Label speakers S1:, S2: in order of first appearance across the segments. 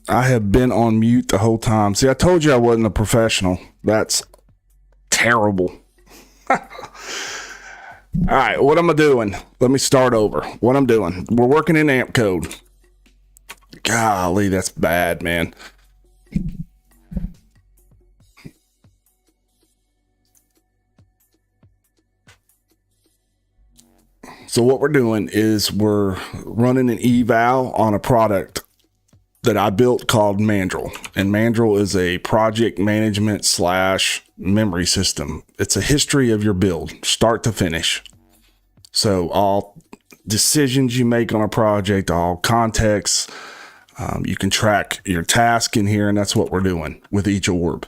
S1: I have been on mute the whole time. See, I told you I wasn't a professional. That's terrible. All right, what am I doing? Let me start over. What I'm doing. We're working in amp code. Golly, that's bad, man. So what we're doing is we're running an eval on a product that I built called Mandrel. And Mandrel is a project management slash memory system. It's a history of your build, start to finish. So all decisions you make on a project, all contexts, you can track your task in here, and that's what we're doing with each orb.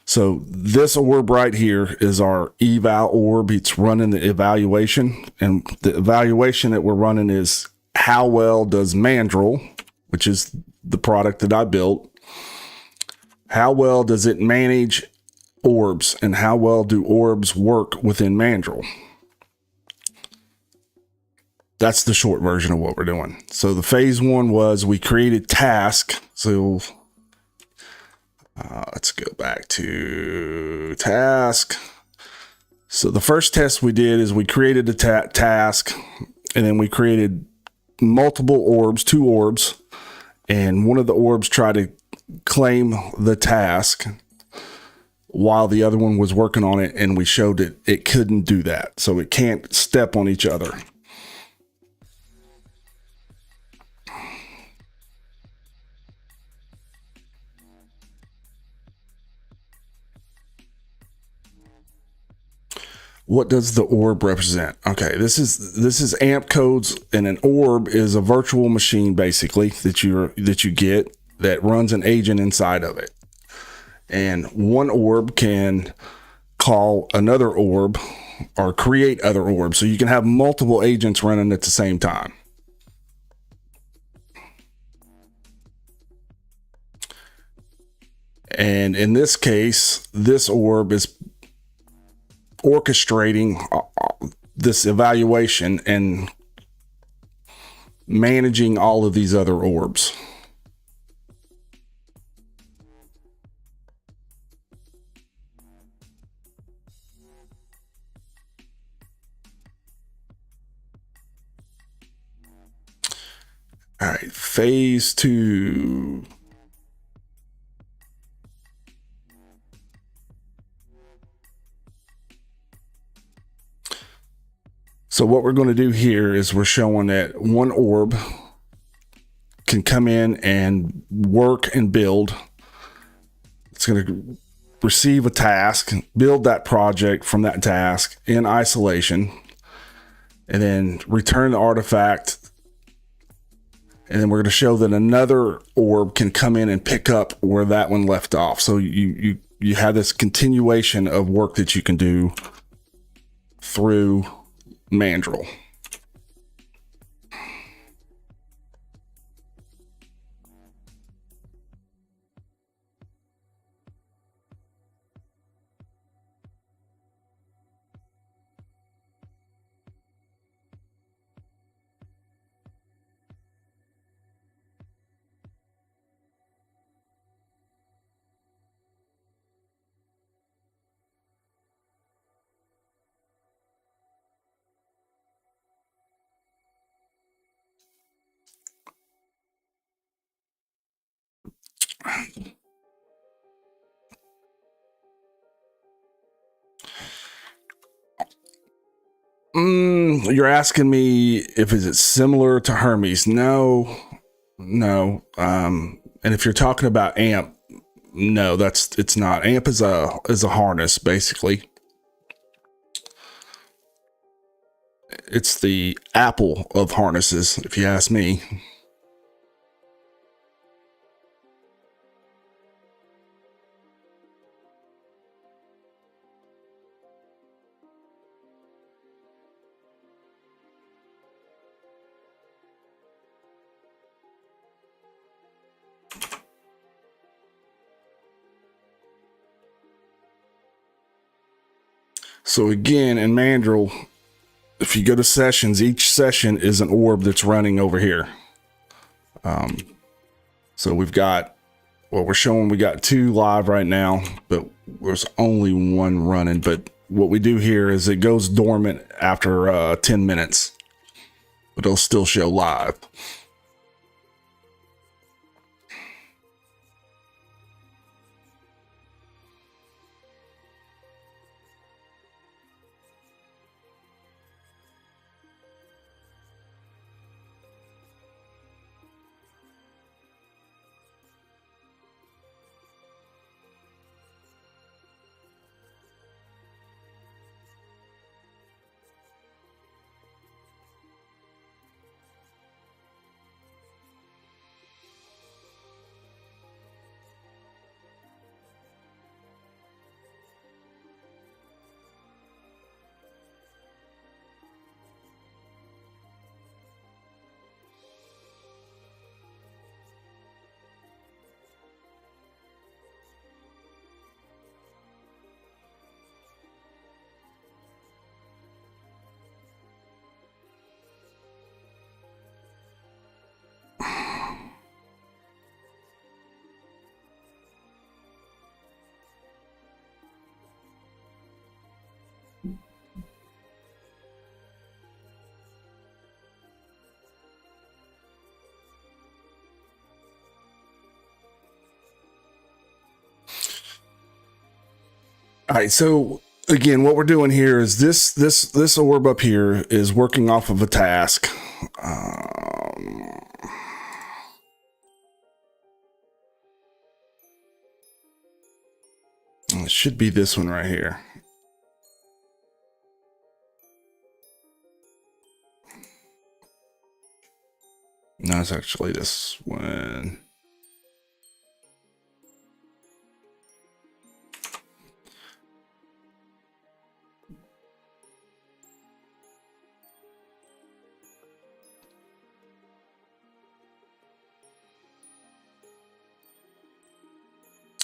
S1: So this orb right here is our eval orb. It's running the evaluation, and the evaluation that we're running is how well does Mandrel, which is the product that I built, how well does it manage orbs and how well do orbs work within Mandrel. That's the short version of what we're doing. So the phase one was we created task. So let's go back to task. So the first test we did is we created a task, and then we created multiple orbs, 2 orbs, and one of the orbs tried to claim the task while the other one was working on it, and we showed it couldn't do that. So it can't step on each other. What does the orb represent? Okay, this is amp codes, and an orb is a virtual machine basically that you get that runs an agent inside of it. And one orb can call another orb or create other orbs. So you can have multiple agents running at the same time. And in this case, this orb is orchestrating this evaluation and managing all of these other orbs. All right, phase 2. So what we're going to do here is we're showing that one orb can come in and work and build. It's going to receive a task, build that project from that task in isolation, and then return the artifact. And then we're going to show that another orb can come in and pick up where that one left off. So you have this continuation of work that you can do through Mandrel. You're asking me if is it similar to Hermes? No. And if you're talking about amp, no, it's not. Amp is a harness basically. It's the Apple of harnesses, if you ask me. So again, in Mandrel, if you go to sessions, each session is an orb that's running over here. So we've got, well, we're showing we got 2 live right now, but there's only 1 running. But what we do here is it goes dormant after 10 minutes, but it'll still show live. All right, so again, what we're doing here is this orb up here is working off of a task. It should be this one right here. No, it's actually this one.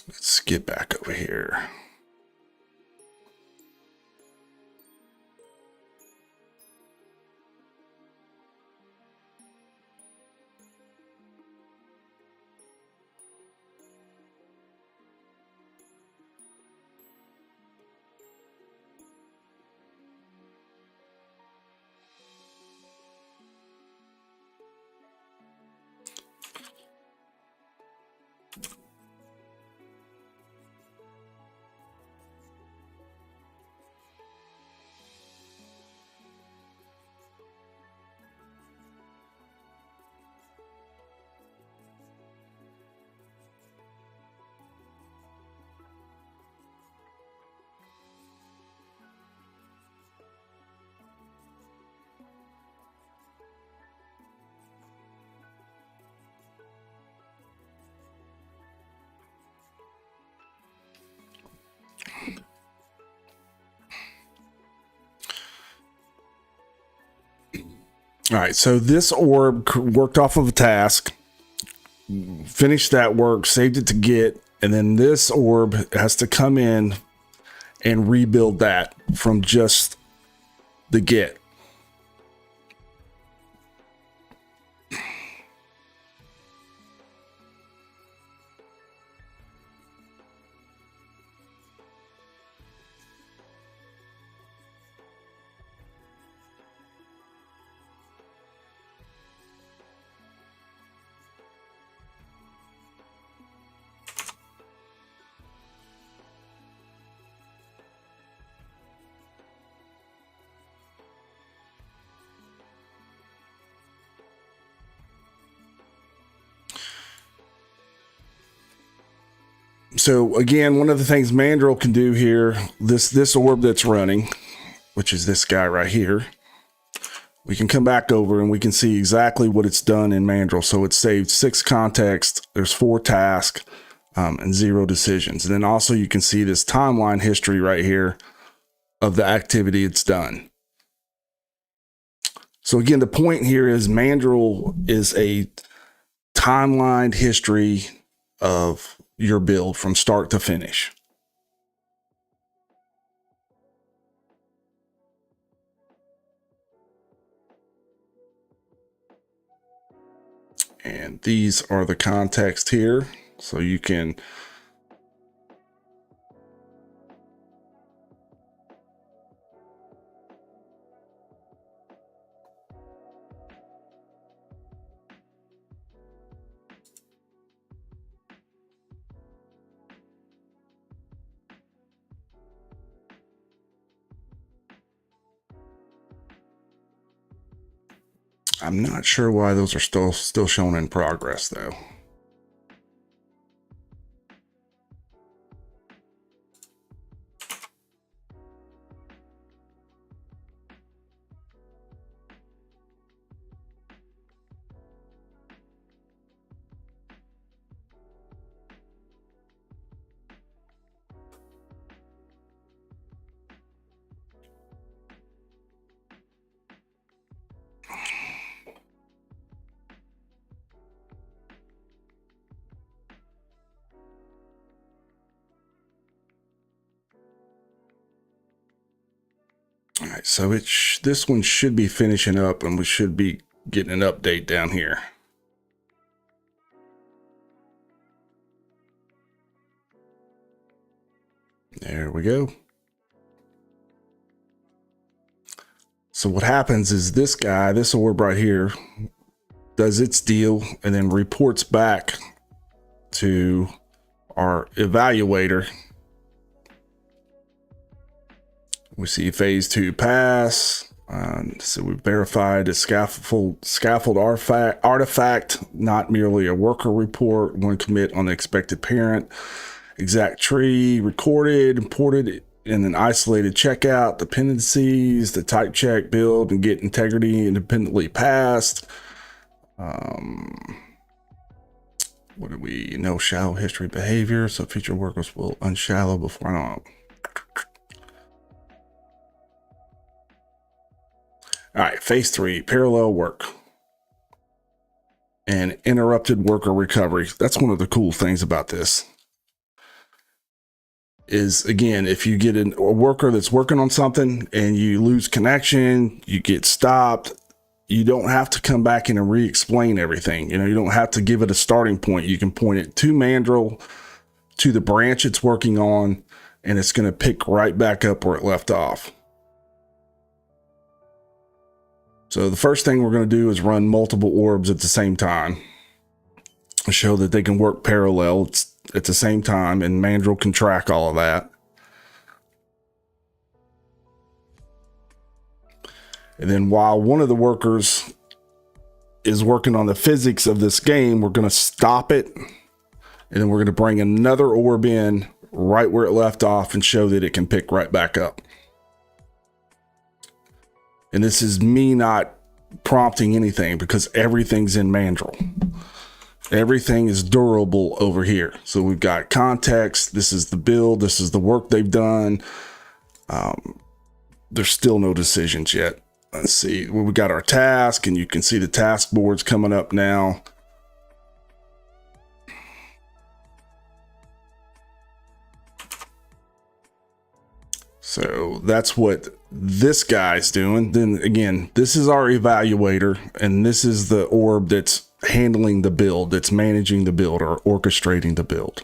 S1: Let's get back over here. All right, so this orb worked off of a task, finished that work, saved it to Git, and then this orb has to come in and rebuild that from just the Git. So again, one of the things Mandrel can do here, this orb that's running, which is this guy right here, we can come back over and we can see exactly what it's done in Mandrel. So it's saved 6 context, there's 4 tasks, and 0 decisions. And then also you can see this timeline history right here of the activity it's done. So again, the point here is Mandrel is a timeline history of your build from start to finish. And these are the context here. So you can I'm not sure why those are still shown in progress though. All right, so this one should be finishing up and we should be getting an update down here. There we go. So what happens is this guy, this orb right here, does its deal and then reports back to our evaluator. We see phase 2 pass. So we verified a scaffold artifact, not merely a worker report. One commit on the expected parent. Exact tree recorded, imported in an isolated checkout. Dependencies, the type check, build, and get integrity independently passed. What do we know? Shallow history behavior. So future workers will unshallow before. I don't know. All right, phase 3, parallel work and interrupted worker recovery. That's one of the cool things about this is, again, if you get a worker that's working on something and you lose connection, you get stopped, you don't have to come back in and re-explain everything. You know, you don't have to give it a starting point. You can point it to Mandrel, to the branch it's working on, and it's going to pick right back up where it left off. So the first thing we're going to do is run multiple orbs at the same time. Show that they can work parallel at the same time, and Mandrel can track all of that. And then while one of the workers is working on the physics of this game, we're going to stop it. And then we're going to bring another orb in right where it left off and show that it can pick right back up. And this is me not prompting anything because everything's in Mandrel. Everything is durable over here. So we've got context. This is the build. This is the work they've done. There's still no decisions yet. Let's see. Well, we got our task, and you can see the task boards coming up now. So that's what this guy's doing. Then again, this is our evaluator, and this is the orb that's handling the build, that's managing the build or orchestrating the build.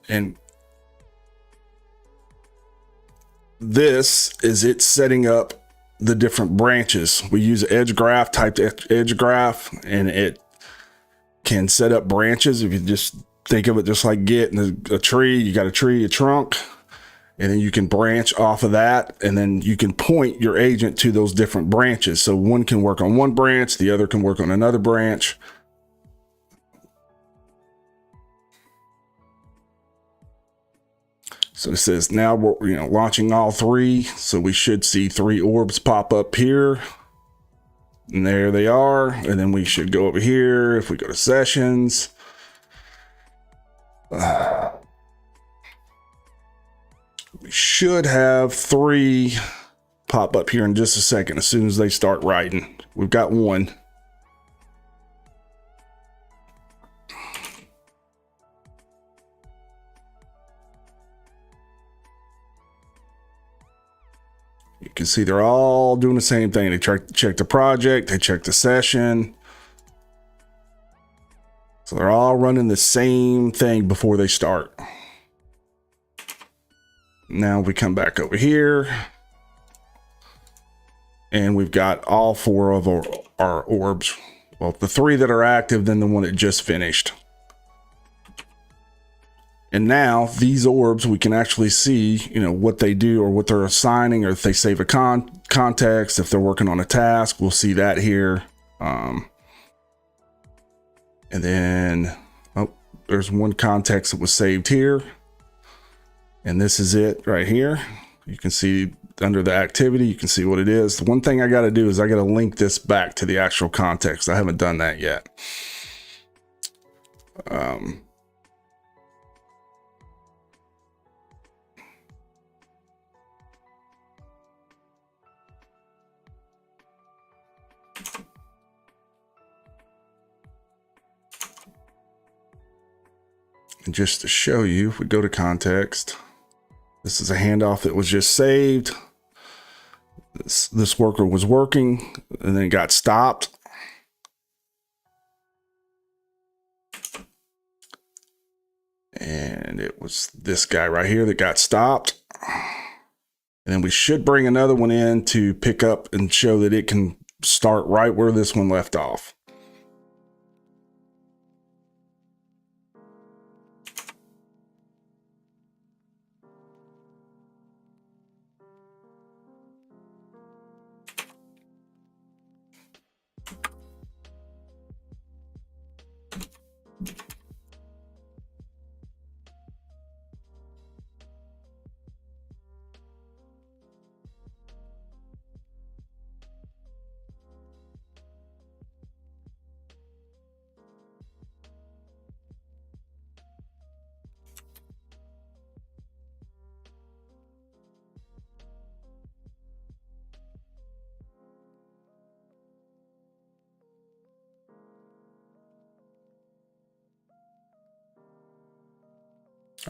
S1: And this is it setting up the different branches. We use edge graph, typed edge graph, and it can set up branches. If you just think of it just like getting a tree, you got a tree, a trunk, and then you can branch off of that, and then you can point your agent to those different branches. So one can work on one branch, the other can work on another branch. So it says now we're launching all 3. So we should see 3 orbs pop up here. And there they are. And then we should go over here. If we go to sessions, we should have 3 pop up here in just a second as soon as they start writing. We've got 1. You can see they're all doing the same thing. They check the project, they check the session. So they're all running the same thing before they start. Now we come back over here, and we've got all 4 of our orbs. Well, the 3 that are active, then the one that just finished. And now these orbs, we can actually see, what they do or what they're assigning, or if they save a context, if they're working on a task, we'll see that here. And then, there's one context that was saved here. And this is it right here. You can see under the activity, you can see what it is. The one thing I got to do is I got to link this back to the actual context. I haven't done that yet. And just to show you, if we go to context, this is a handoff that was just saved. This worker was working and then got stopped. And it was this guy right here that got stopped. And then we should bring another one in to pick up and show that it can start right where this one left off.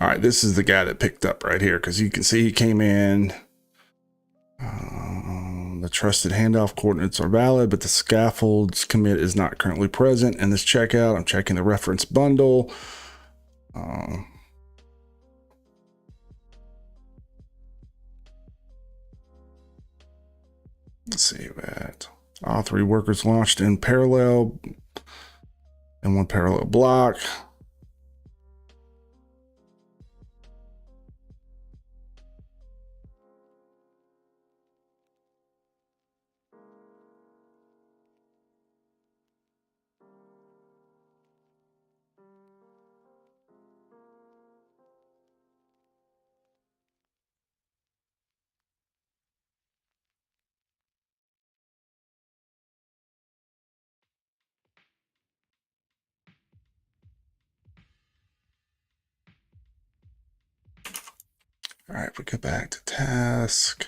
S1: All right, this is the guy that picked up right here because you can see he came in. The trusted handoff coordinates are valid, but the scaffolds commit is not currently present in this checkout. I'm checking the reference bundle. Let's see that. All 3 workers launched in parallel in one parallel block. All right, we go back to task.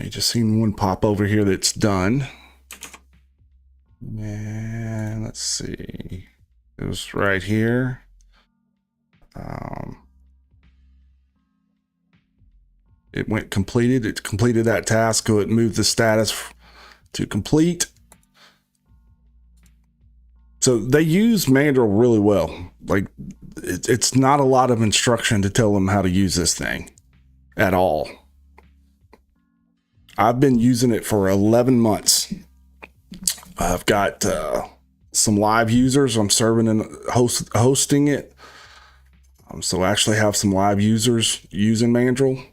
S1: You just seen one pop over here that's done. And let's see. It was right here. It went completed. It completed that task, so it moved the status to complete. So they use Mandrel really well. Like, it's not a lot of instruction to tell them how to use this thing at all. I've been using it for 11 months. I've got some live users. I'm serving and hosting it. So I actually have some live users using Mandrel.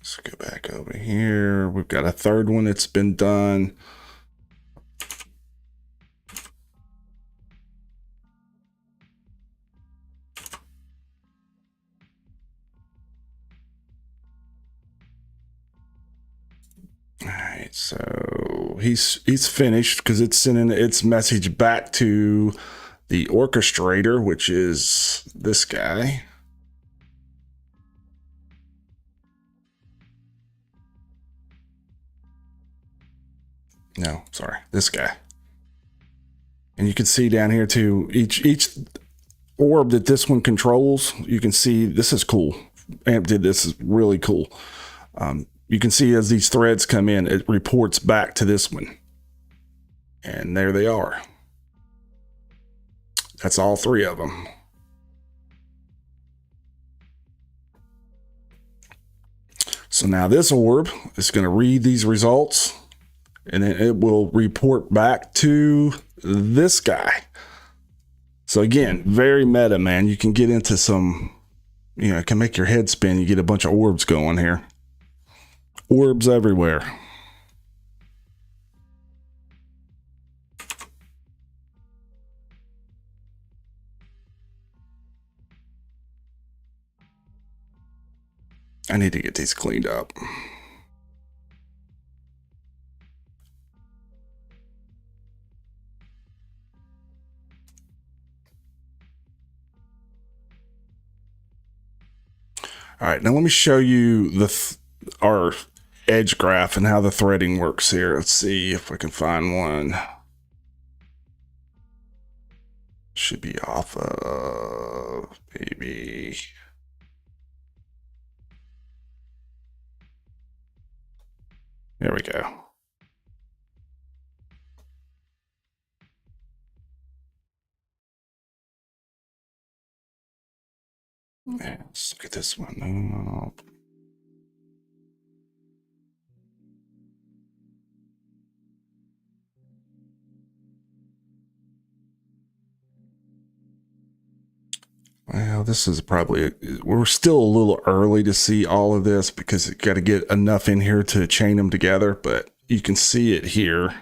S1: Let's go back over here. We've got a third one that's been done. All right, so he's finished because it's sending its message back to the orchestrator, which is this guy. No, sorry, this guy. And you can see down here too, each orb that this one controls, you can see this is cool. Amp did this is really cool. You can see as these threads come in, it reports back to this one. And there they are. That's all 3 of them. So now this orb is going to read these results, and then it will report back to this guy. So again, very meta, man. You can get into some, it can make your head spin. You get a bunch of orbs going here. Orbs everywhere. I need to get these cleaned up. All right, now let me show you our edge graph and how the threading works here. Let's see if I can find one. Should be off of maybe. There we go. Yeah, let's look at this one. Well, this is probably, we're still a little early to see all of this because you got to get enough in here to chain them together, but you can see it here.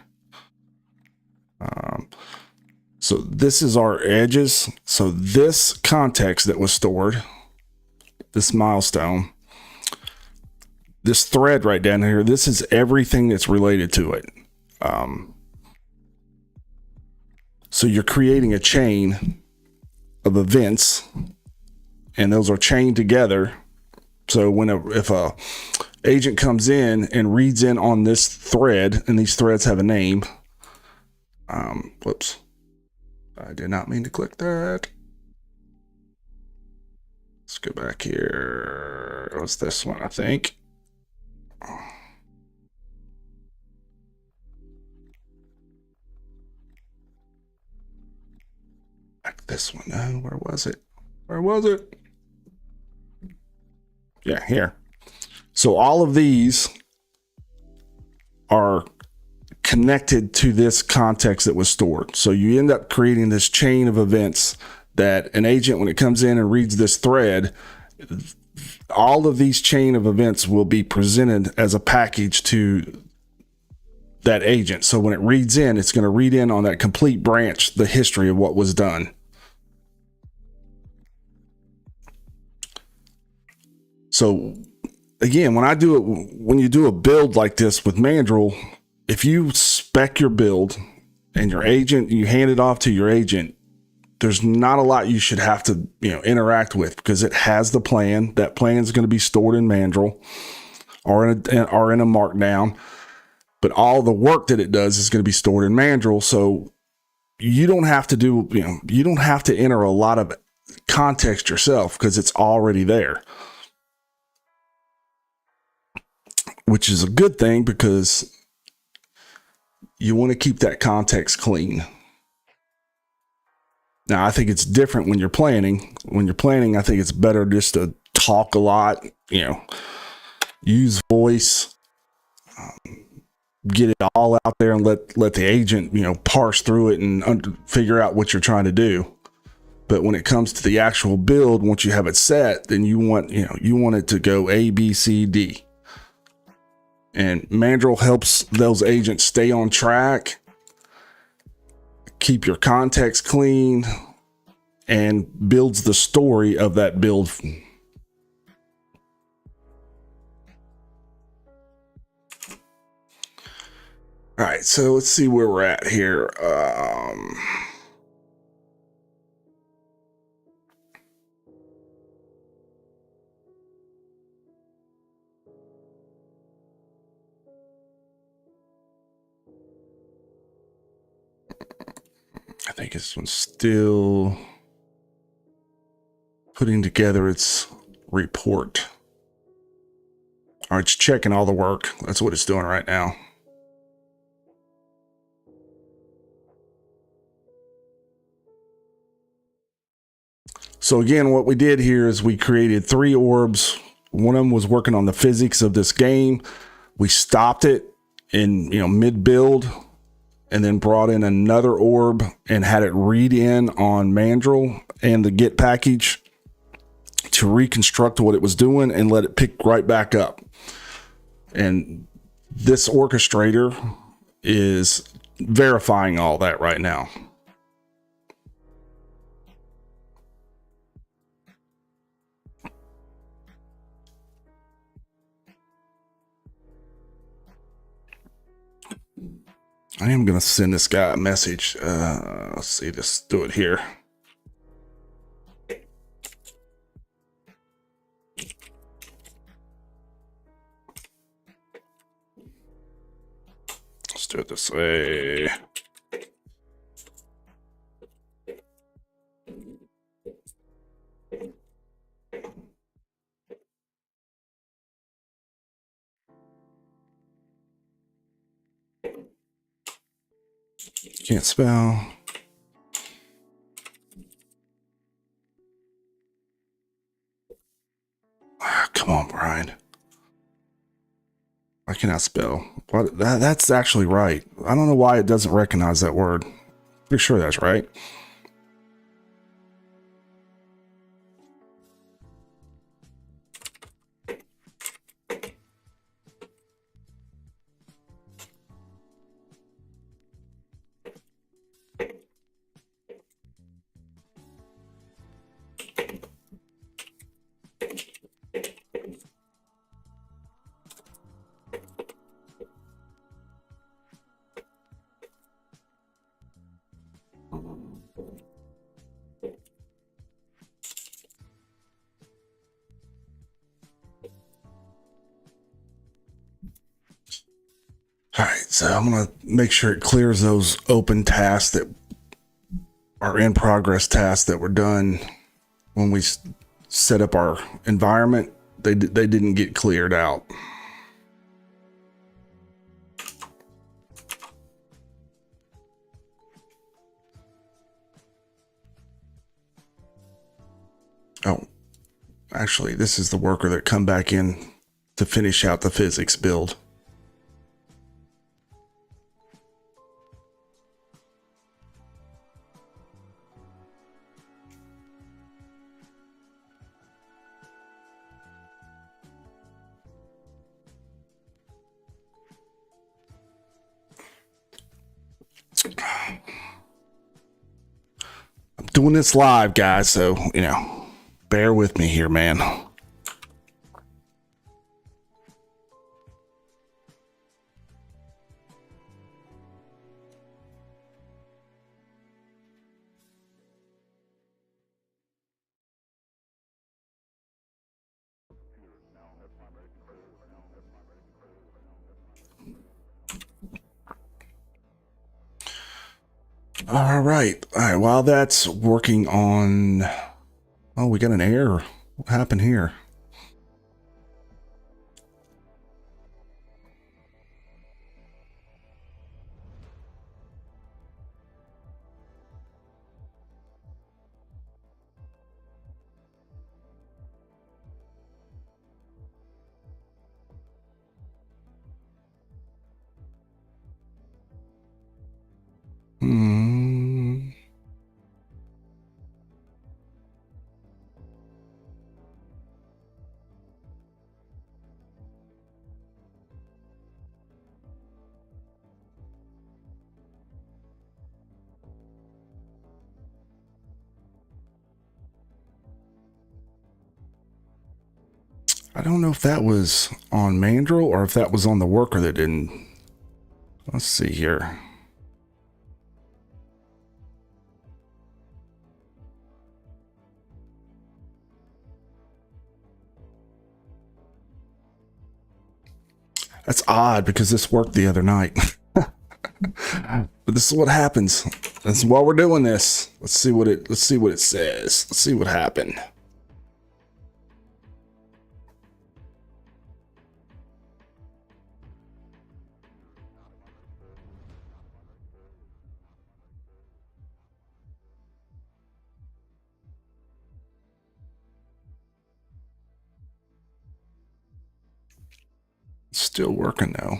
S1: So this is our edges. So this context that was stored, this milestone, this thread right down here, this is everything that's related to it. So you're creating a chain of events, and those are chained together. So if a agent comes in and reads in on this thread, and these threads have a name, whoops, I did not mean to click that. Let's go back here. It was this one, I think. Back this one. Oh, where was it? Where was it? Yeah, here. So all of these are connected to this context that was stored. So you end up creating this chain of events that an agent, when it comes in and reads this thread, all of these chain of events will be presented as a package to that agent. So when it reads in, it's going to read in on that complete branch, the history of what was done. So again, when you do a build like this with Mandrel, if you spec your build and you hand it off to your agent, there's not a lot you should have to, interact with, because it has the plan. That plan is going to be stored in Mandrel or in a markdown, but all the work that it does is going to be stored in Mandrel. So you don't have to enter a lot of context yourself because it's already there, which is a good thing because you want to keep that context clean. Now, I think it's different when you're planning. When you're planning, I think it's better just to talk a lot, use voice, get it all out there and let the agent, parse through it and figure out what you're trying to do. But when it comes to the actual build, once you have it set, then you want it to go A, B, C, D. And Mandrel helps those agents stay on track, keep your context clean, and builds the story of that build. All right, so let's see where we're at here. I think this one's still putting together its report. All right, it's checking all the work. That's what it's doing right now. So again, what we did here is we created 3 orbs. One of them was working on the physics of this game. We stopped it in mid build, and then brought in another orb and had it read in on Mandrel and the Git package to reconstruct what it was doing and let it pick right back up. And this orchestrator is verifying all that right now. I am going to send this guy a message. Let's see, let's do it here. Let's do it this way. Can't spell. Come on, Brian. I cannot spell. What? That's actually right. I don't know why it doesn't recognize that word. Pretty sure that's right. So I'm going to make sure it clears those open tasks that are in progress tasks that were done when we set up our environment. They didn't get cleared out. Oh, actually, this is the worker that come back in to finish out the physics build. I'm doing this live, guys, so, bear with me here, man. All right. While that's working on... Oh, we got an error. What happened here? I don't know if that was on Mandrel or if that was on the worker that didn't. Let's see here. That's odd because this worked the other night. But this is what happens. That's why we're doing this. Let's see what it says. Let's see what happened. It's still working though.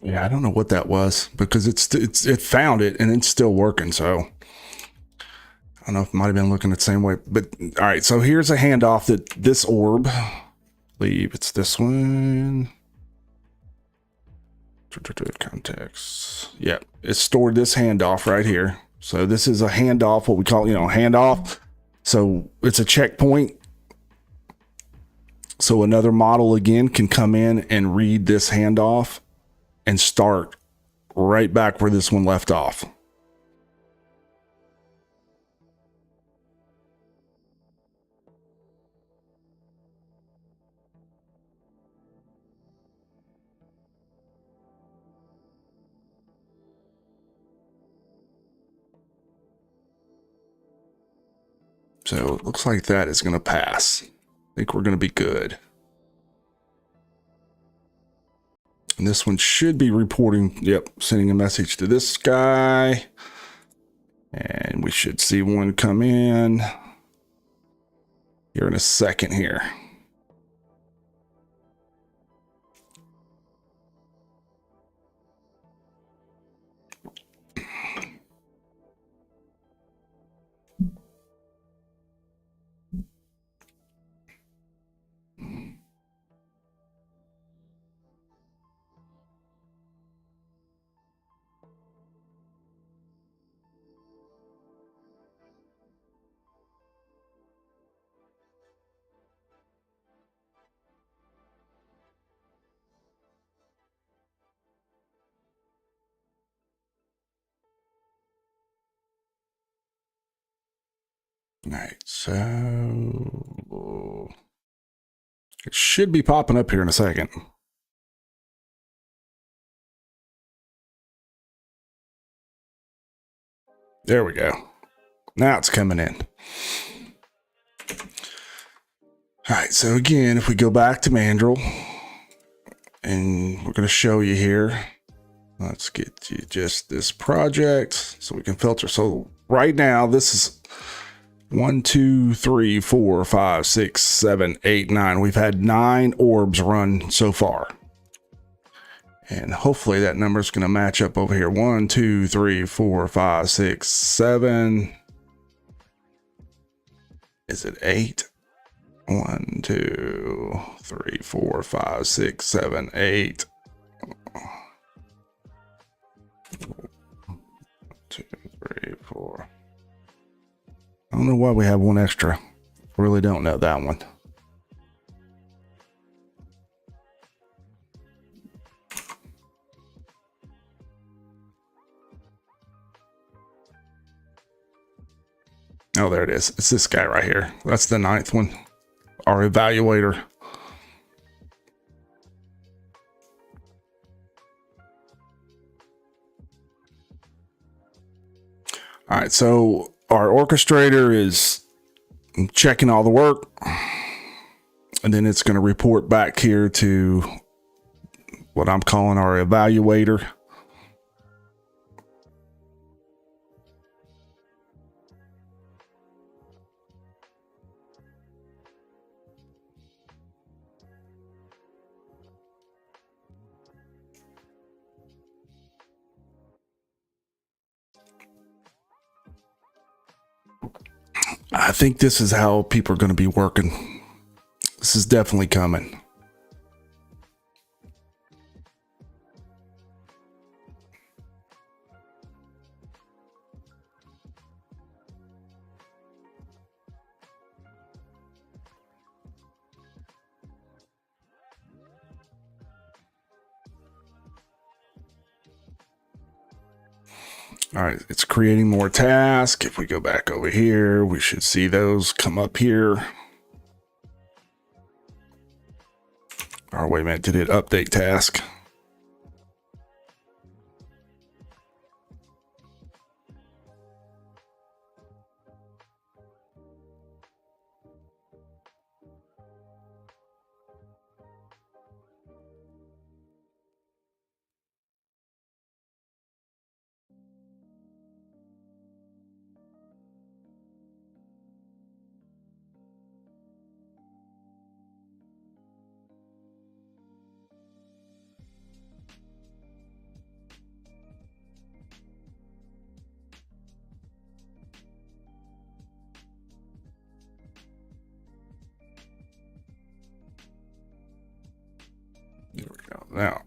S1: Yeah, I don't know what that was because it found it and it's still working. So I don't know if it might have been looking the same way. But all right, so here's a handoff that this orb, I believe it's this one. Context. Yeah, it's stored this handoff right here. So this is a handoff, what we call, handoff. So it's a checkpoint. So another model again can come in and read this handoff and start right back where this one left off. So it looks like that is going to pass. I think we're going to be good. And this one should be reporting, yep, sending a message to this guy. And we should see one come in here in a second here. All right, so it should be popping up here in a second. There we go. Now it's coming in. All right, so again, if we go back to Mandrel, and we're going to show you here, let's get you just this project so we can filter. So right now, this is 1, 2, 3, 4, 5, 6, 7, 8, 9. We've had 9 orbs run so far. And hopefully that number is going to match up over here. 1, 2, 3, 4, 5, 6, 7. Is it 8? 1, 2, 3, 4, 5, 6, 7, 8. 2, 3, 4. I don't know why we have one extra. Really don't know that one. Oh, there it is. It's this guy right here. That's the 9th one. Our evaluator. All right, so our orchestrator is checking all the work, and then it's going to report back here to what I'm calling our evaluator. I think this is how people are going to be working. This is definitely coming. All right, it's creating more tasks. If we go back over here, we should see those come up here. Or wait a minute, did it update task? There we go. Now,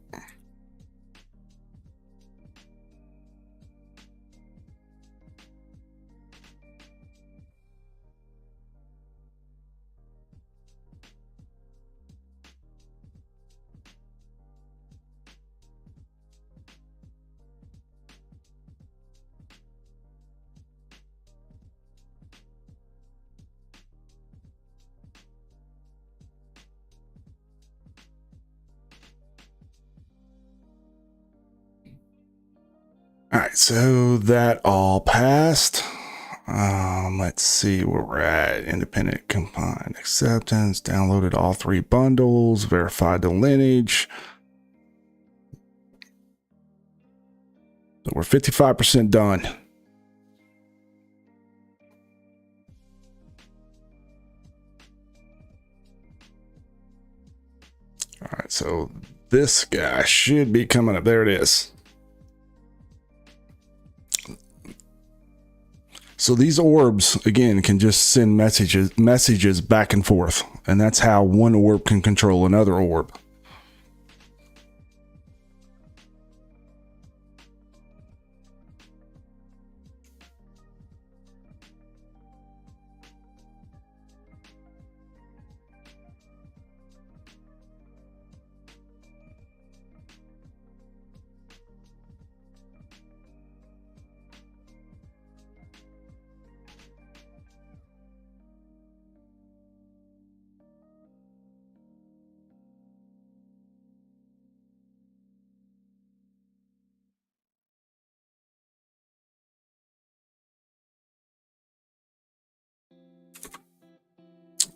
S1: all right, so that all passed. Let's see where we're at. Independent combined acceptance, downloaded all 3 bundles, verified the lineage. So we're 55% done. All right, so this guy should be coming up. There it is. So these orbs, again, can just send messages back and forth. And that's how one orb can control another orb.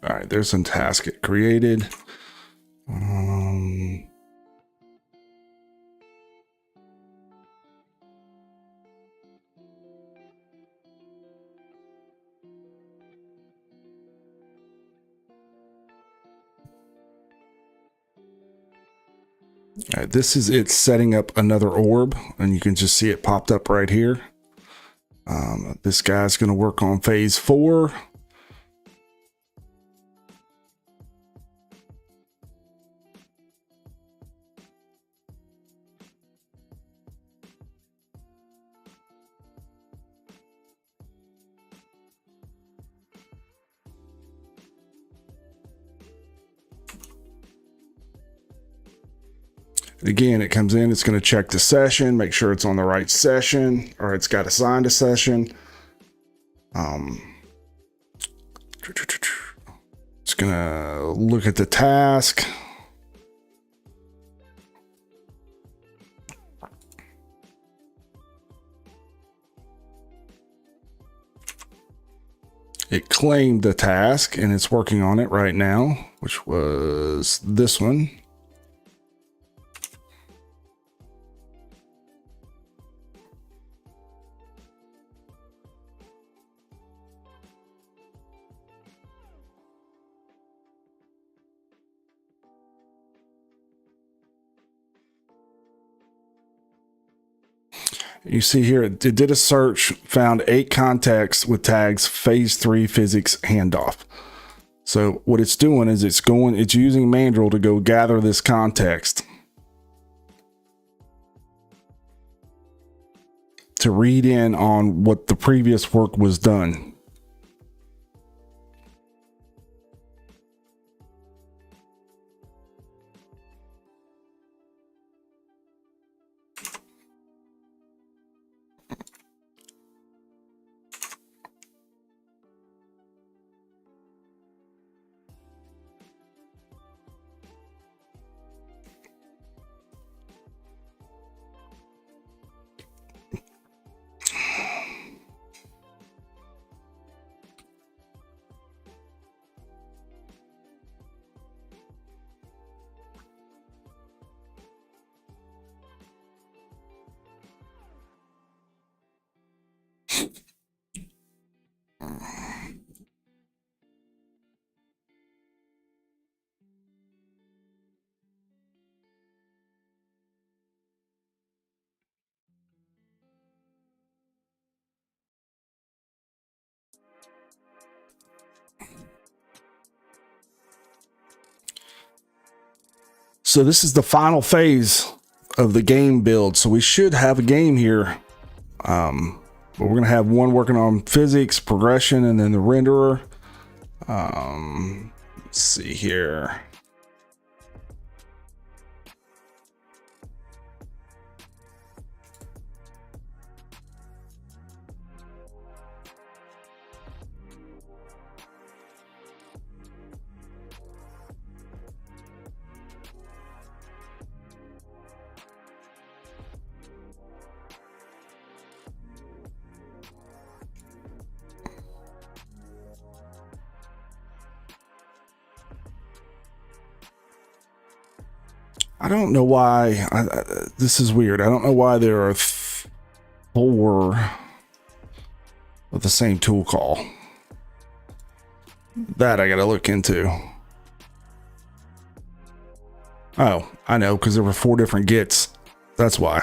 S1: All right, there's some tasks get created. All right, this is it setting up another orb, and you can just see it popped up right here. This guy's going to work on phase 4. Again, it comes in, it's going to check the session, make sure it's on the right session, or it's got assigned a session. It's going to look at the task. It claimed the task and it's working on it right now, which was this one. You see here, it did a search, found 8 contacts with tags phase 3 physics handoff. So what it's doing is it's using Mandrel to go gather this context to read in on what the previous work was done. So this is the final phase of the game build. So we should have a game here. But we're going to have one working on physics, progression, and then the renderer. Let's see here. I don't know why. This is weird. I don't know why there are 4 of the same tool call. That I got to look into. Oh, I know, because there were 4 different gets. That's why.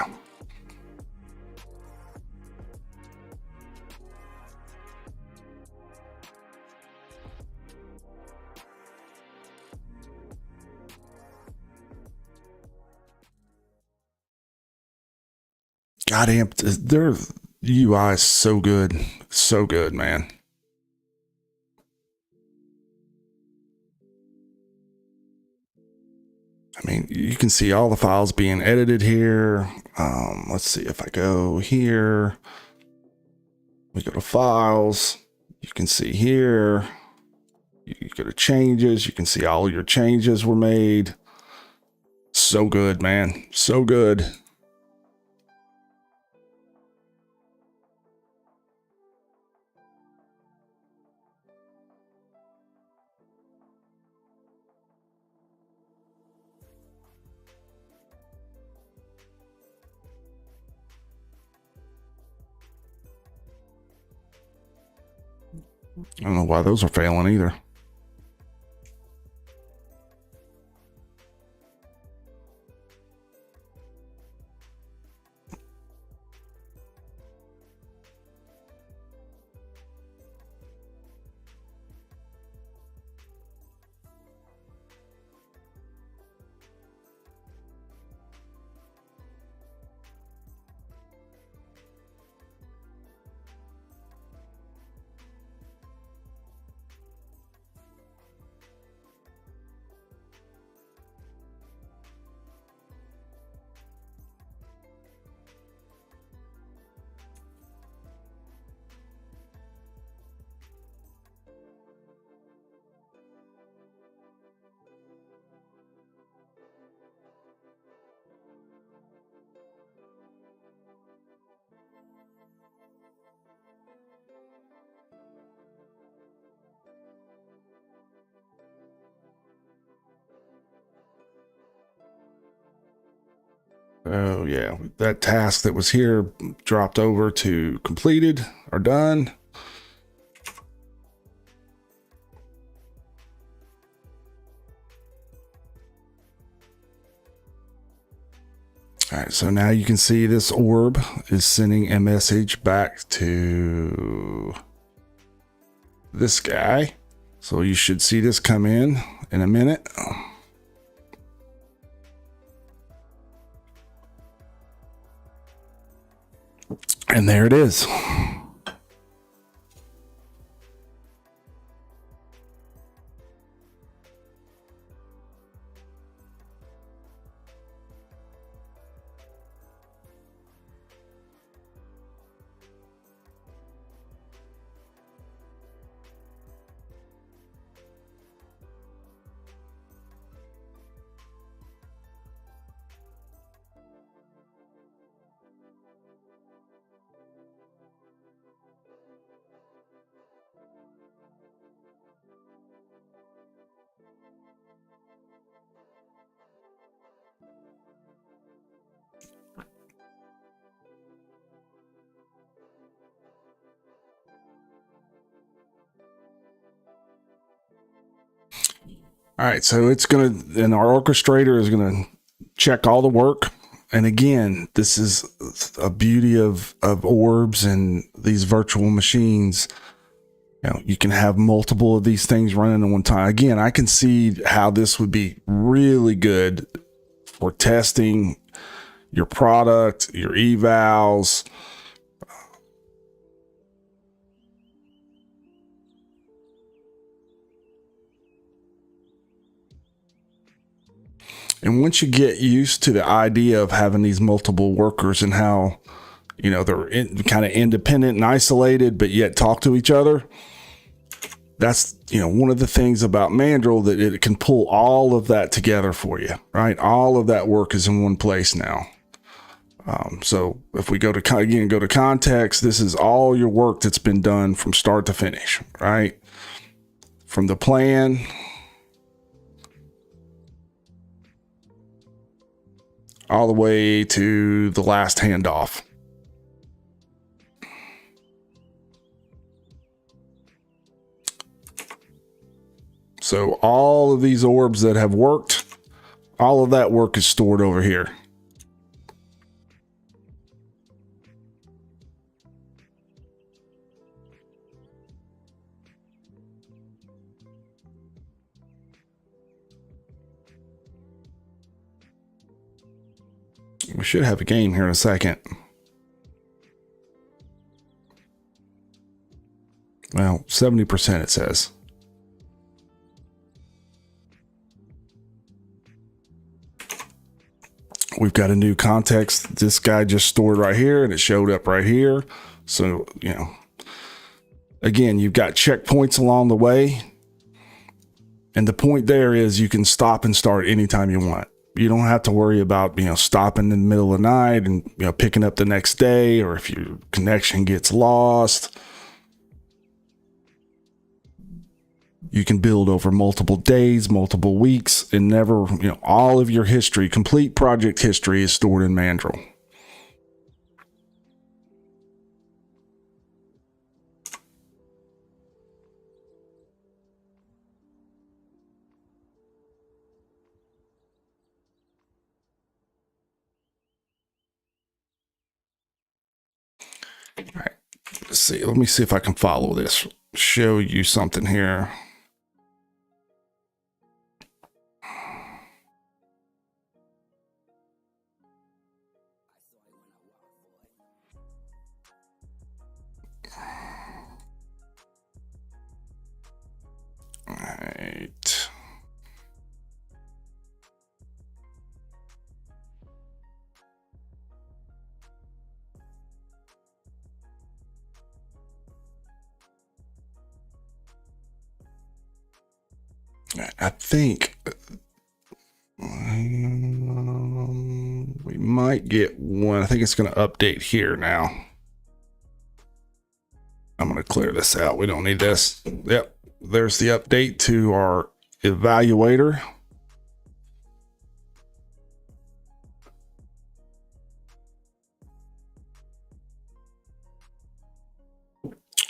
S1: Goddamn, their UI is so good. So good, man. I mean, you can see all the files being edited here. Let's see if I go here. We go to files. You can see here. You go to changes. You can see all your changes were made. So good, man. So good. I don't know why those are failing either. Oh yeah, that task that was here dropped over to completed or done. All right, so now you can see this orb is sending a message back to this guy. So you should see this come in a minute. And there it is. All right, so it's going to, and our orchestrator is going to check all the work. And again, this is a beauty of Orbs and these virtual machines. You know, you can have multiple of these things running at one time. Again, I can see how this would be really good for testing your product, your evals. And once you get used to the idea of having these multiple workers and how, you know, they're kind of independent and isolated, but yet talk to each other, that's, you know, one of the things about Mandrel, that it can pull all of that together for you, right? All of that work is in one place now. So if we go to context, this is all your work that's been done from start to finish, right? From the plan all the way to the last handoff. So all of these orbs that have worked, all of that work is stored over here. We should have a game here in a second. Well, 70% it says. We've got a new context. This guy just stored right here and it showed up right here. So, you know, again, you've got checkpoints along the way. And the point there is you can stop and start anytime you want. You don't have to worry about, you know, stopping in the middle of the night and, you know, picking up the next day, or if your connection gets lost. You can build over multiple days, multiple weeks, and never, you know, all of your history, complete project history is stored in Mandrel. All right, let's see. Let me see if I can follow this. Show you something here. All right. I think we might get one. I think it's going to update here now. I'm going to clear this out. We don't need this. Yep. There's the update to our evaluator.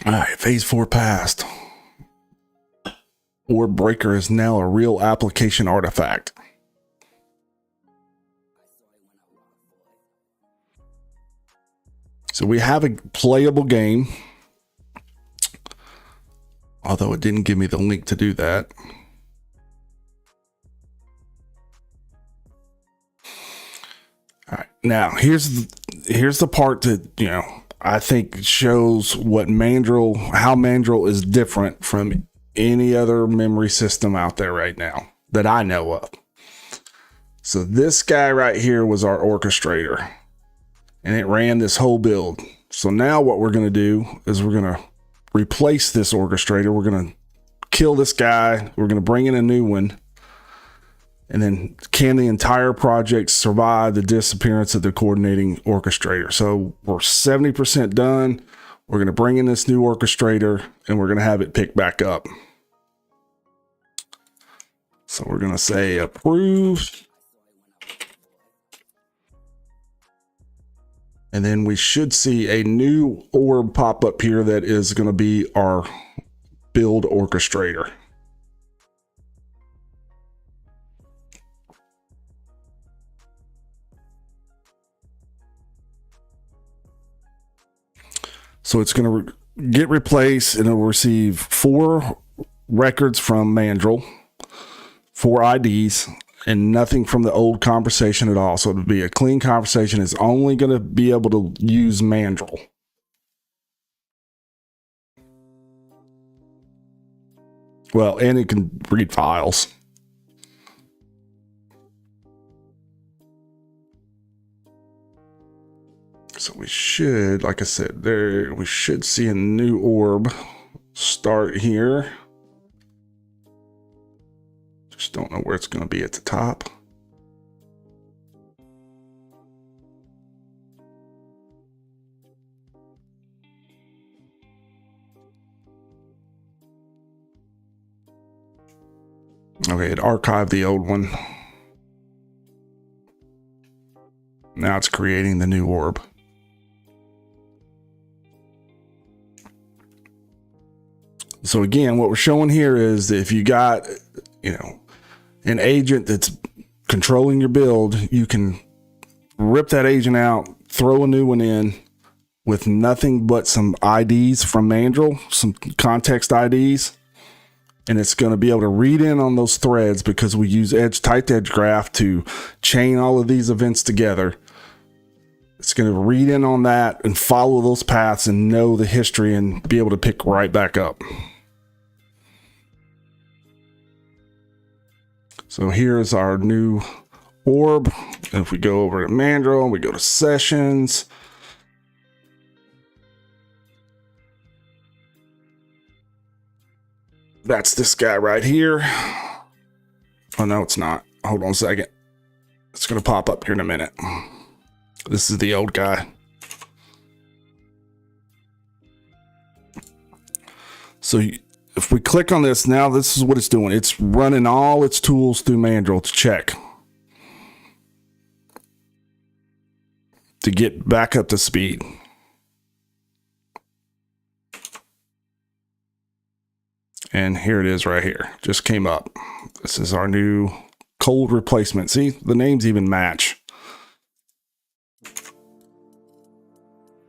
S1: All right. Phase 4 passed. Orb Breaker is now a real application artifact. So we have a playable game, although it didn't give me the link to do that. All right, now here's the part that, you know, I think shows what Mandrel, how Mandrel is different from any other memory system out there right now that I know of. So this guy right here was our orchestrator, and it ran this whole build. So now what we're going to do is we're going to replace this orchestrator. We're going to kill this guy. We're going to bring in a new one. And then can the entire project survive the disappearance of the coordinating orchestrator? So we're 70% done. We're going to bring in this new orchestrator, and we're going to have it pick back up. So we're going to say approve. And then we should see a new orb pop up here that is going to be our build orchestrator. So it's going to get replaced, and it will receive 4 records from Mandrel, 4 IDs, and nothing from the old conversation at all. So it'll be a clean conversation. It's only going to be able to use Mandrel. Well, and it can read files. So we should, like I said, we should see a new orb start here. Just don't know where it's going to be at the top. Okay, it archived the old one. Now it's creating the new orb. So again, what we're showing here is that if you got, you know, an agent that's controlling your build, you can rip that agent out, throw a new one in with nothing but some IDs from Mandrel, some context IDs, and it's going to be able to read in on those threads because we use typed edge graph to chain all of these events together. It's going to read in on that and follow those paths and know the history and be able to pick right back up. So here's our new orb. If we go over to Mandrel, we go to sessions. That's this guy right here. Oh, no, it's not. Hold on a second. It's going to pop up here in a minute. This is the old guy. So if we click on this now, this is what it's doing. It's running all its tools through Mandrel to check, to get back up to speed. And here it is right here. Just came up. This is our new cold replacement. See, the names even match.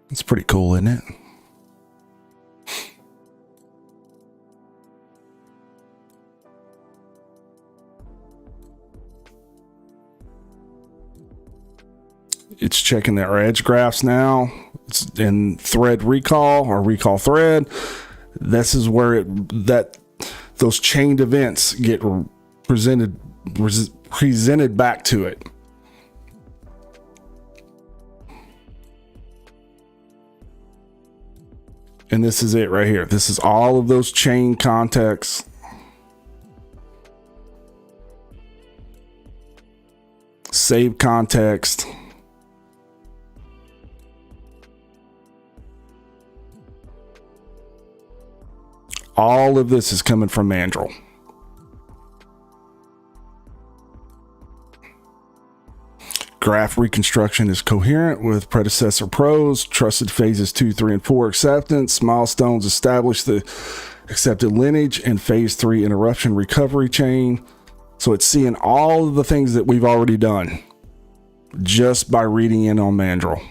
S1: It's pretty cool, isn't it? It's checking our edge graphs now. It's in thread recall or recall thread. This is where those chained events get presented back to it. And this is it right here. This is all of those chain contexts. Save context. All of this is coming from Mandrel. Graph reconstruction is coherent with predecessor pros. Trusted phases 2, 3, and 4 acceptance. Milestones establish the accepted lineage and phase 3 interruption recovery chain. So it's seeing all of the things that we've already done just by reading in on Mandrel.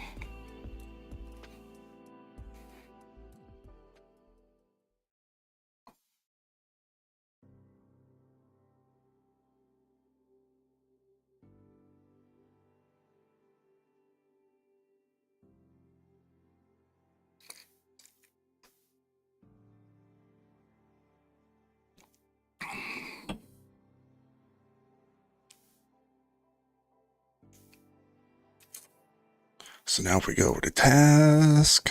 S1: So now if we go over to task,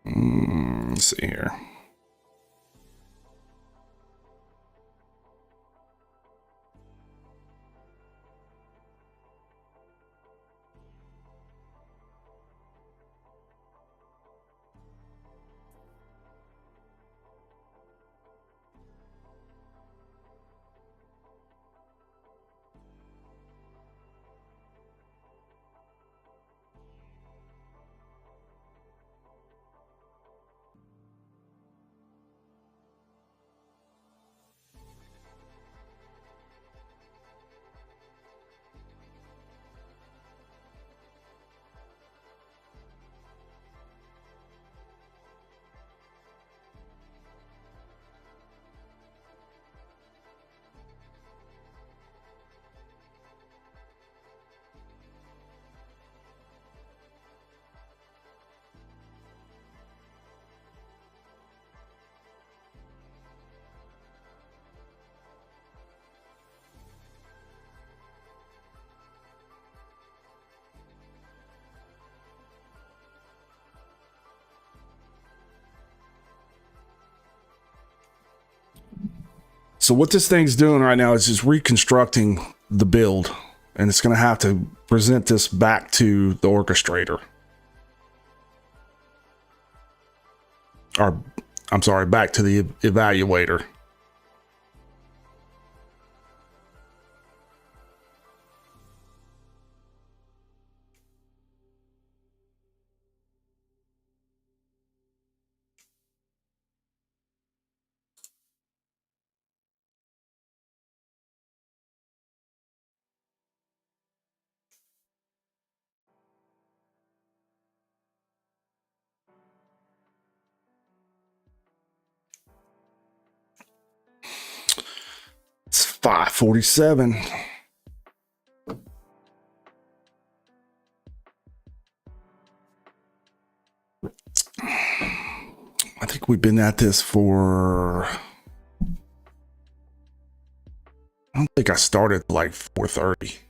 S1: let's see here. So what this thing's doing right now is just reconstructing the build, and it's going to have to present this back to the orchestrator. Or, I'm sorry, back to the evaluator. It's 5:47. I think we've been at this for, I don't think I started like 4:30.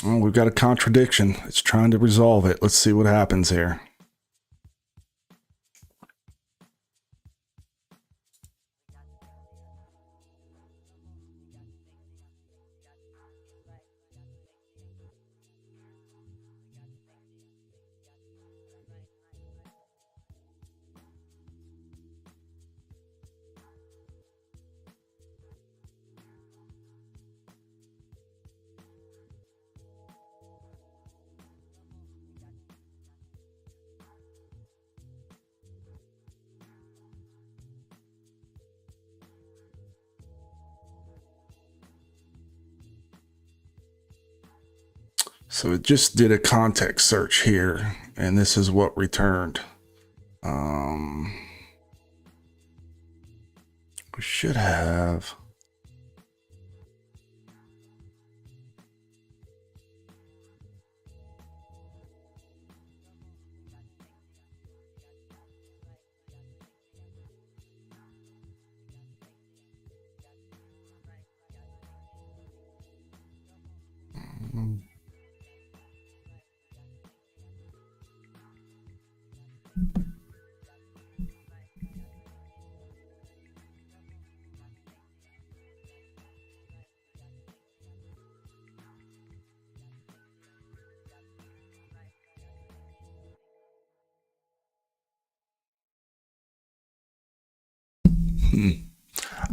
S1: Oh, we've got a contradiction. It's trying to resolve it. Let's see what happens here. So it just did a context search here, and this is what returned. We should have.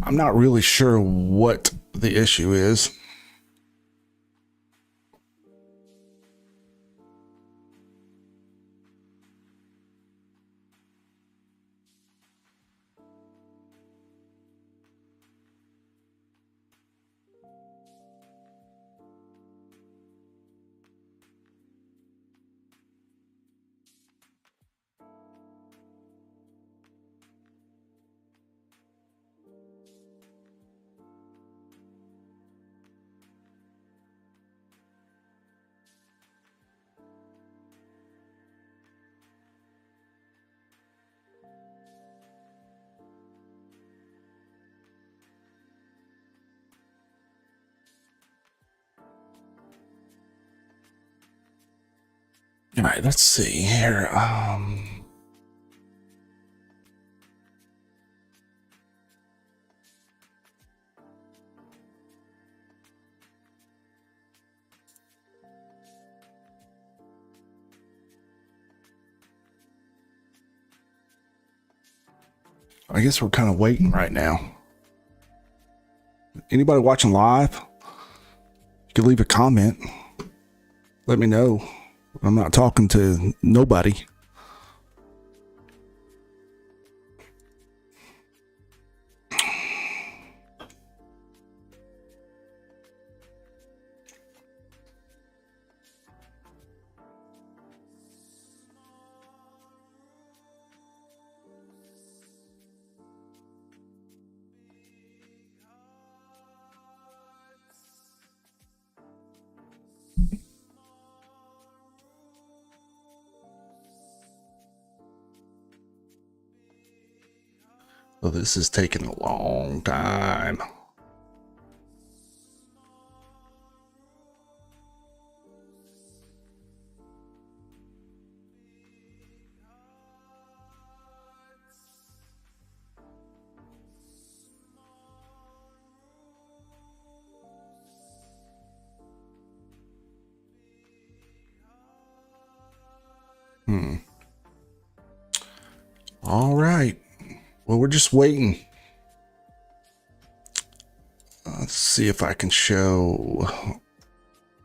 S1: I'm not really sure what the issue is. All right, let's see here. I guess we're kind of waiting right now. Anybody watching live? You can leave a comment. Let me know. I'm not talking to nobody. Well, this is taking a long time. All right. Well, we're just waiting. Let's see if I can show.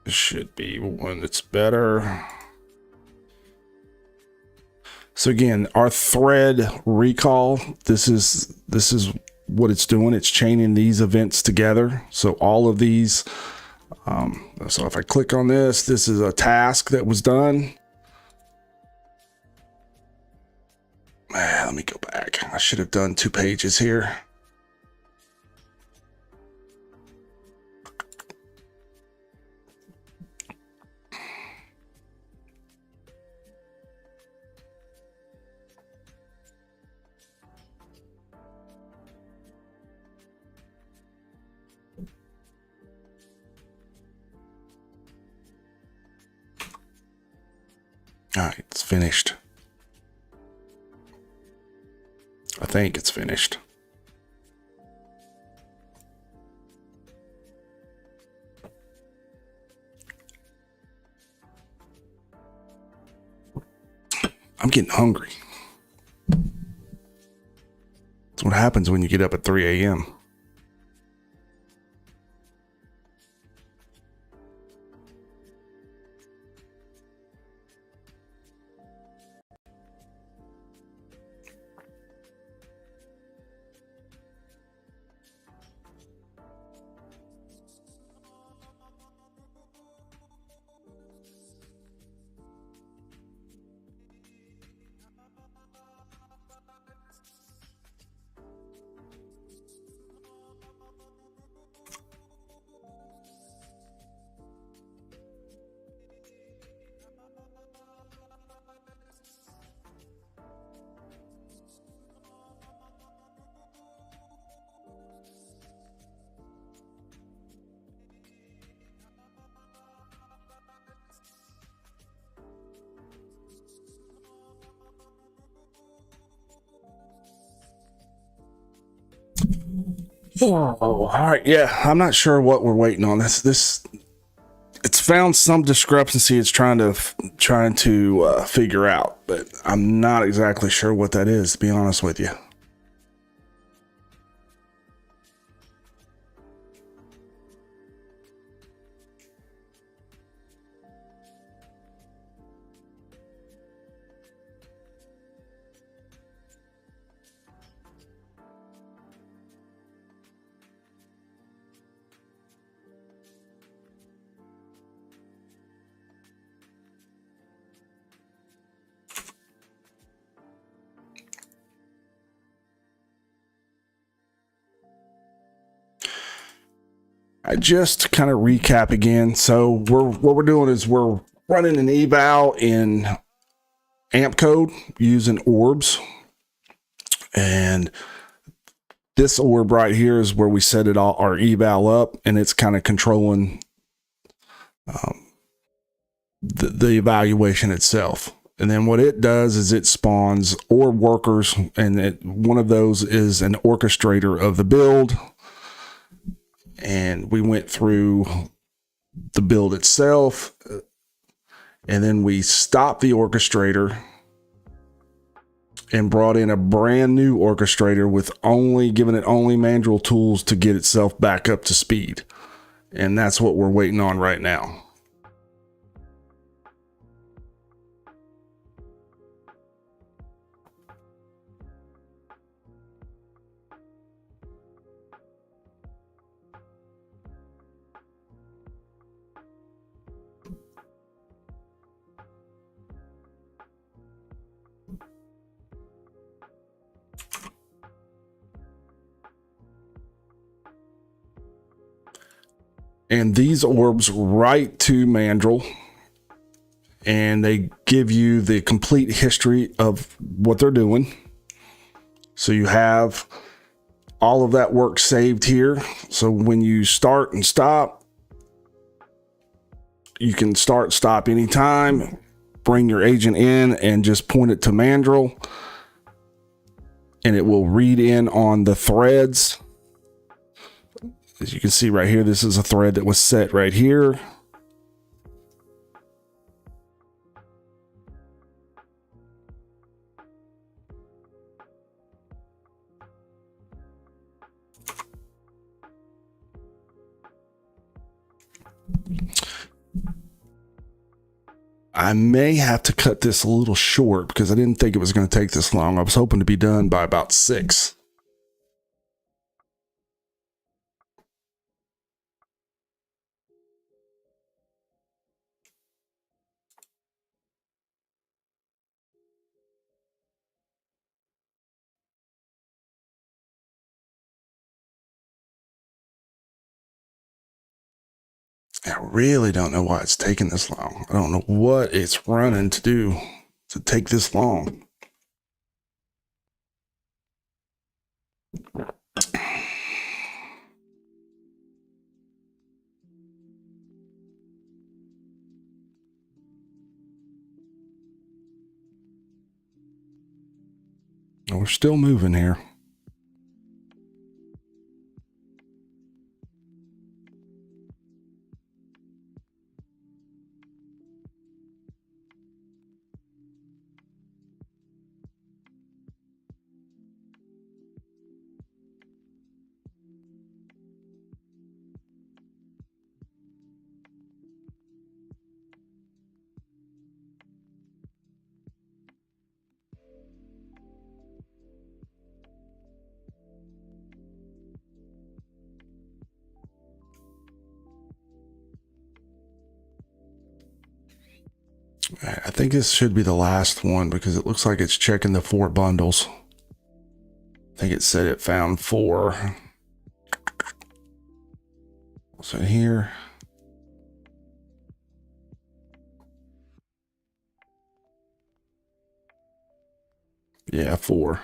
S1: This should be one that's better. So again, our thread recall, this is what it's doing. It's chaining these events together. So all of these, so if I click on this is a task that was done. Let me go back. I should have done 2 pages here. All right, it's finished. I think it's finished. I'm getting hungry. That's what happens when you get up at 3 a.m. Oh, all right. Yeah, I'm not sure what we're waiting on. This it's found some discrepancy. It's trying to figure out, but I'm not exactly sure what that is, to be honest with you. I just kind of recap again. So what we're doing is we're running an eval in amp code using orbs, and this orb right here is where we set it all our eval up, and it's kind of controlling the evaluation itself. And then what it does is it spawns orb workers, and one of those is an orchestrator of the build. And we went through the build itself, and then we stopped the orchestrator and brought in a brand new orchestrator with giving it only Mandrel tools to get itself back up to speed. And that's what we're waiting on right now. And these orbs write to Mandrel, and they give you the complete history of what they're doing. So you have all of that work saved here. So when you start and stop, you can stop anytime, bring your agent in and just point it to Mandrel, and it will read in on the threads. As you can see right here, this is a thread that was set right here. I may have to cut this a little short because I didn't think it was going to take this long. I was hoping to be done by about 6. I really don't know why it's taking this long. I don't know what it's running to do to take this long. We're still moving here. I think this should be the last one because it looks like it's checking the 4 bundles. I think it said it found 4. What's in here? Yeah, 4.